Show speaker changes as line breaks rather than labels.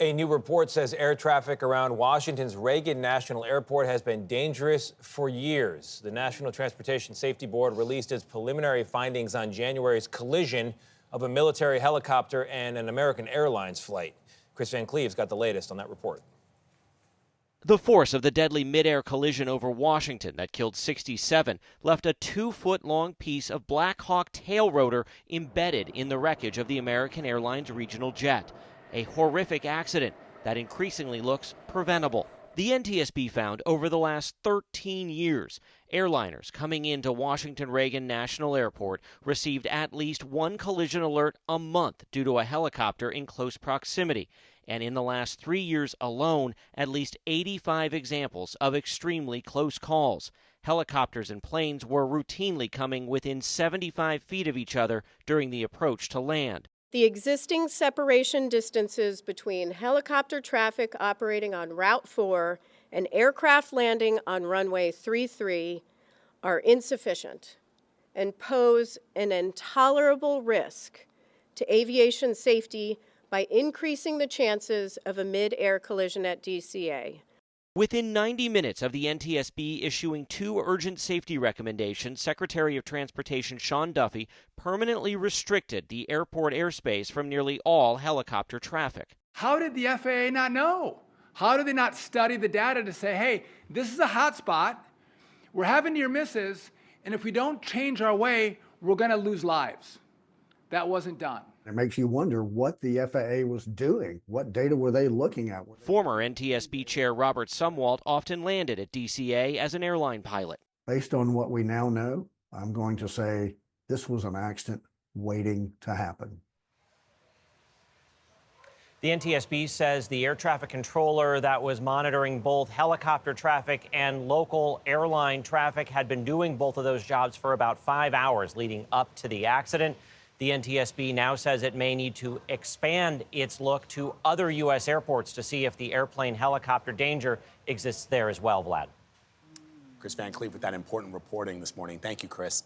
A new report says air traffic around Washington's Reagan National Airport has been dangerous for years. The National Transportation Safety Board released its preliminary findings on January's collision of a military helicopter and an American Airlines flight. Chris Van Cleve's got the latest on that report.
The force of the deadly midair collision over Washington that killed 67 left a 2-foot-long piece of Black Hawk tail rotor embedded in the wreckage of the American Airlines regional jet. A horrific accident that increasingly looks preventable. The NTSB found over the last 13 years, airliners coming into Washington Reagan National Airport received at least one collision alert a month due to a helicopter in close proximity. And in the last 3 years alone, at least 85 examples of extremely close calls. Helicopters and planes were routinely coming within 75 feet of each other during the approach to land.
The existing separation distances between helicopter traffic operating on Route 4 and aircraft landing on runway 33 are insufficient and pose an intolerable risk to aviation safety by increasing the chances of a mid-air collision at DCA.
Within 90 minutes of the NTSB issuing 2 urgent safety recommendations, Secretary of Transportation Sean Duffy permanently restricted the airport airspace from nearly all helicopter traffic.
How did the FAA not know? How did they not study the data to say, hey, this is a hot spot, we're having near misses, and if we don't change our way, we're going to lose lives? That wasn't done.
It makes you wonder what the FAA was doing. What data were they looking at?
Former NTSB Chair Robert Sumwalt often landed at DCA as an airline pilot.
Based on what we now know, I'm going to say this was an accident waiting to happen.
The NTSB says the air traffic controller that was monitoring both helicopter traffic and local airline traffic had been doing both of those jobs for about 5 hours leading up to the accident. The NTSB now says it may need to expand its look to other U.S. airports to see if the airplane helicopter danger exists there as well, Vlad.
Chris Van Cleve with that important reporting this morning. Thank you, Chris.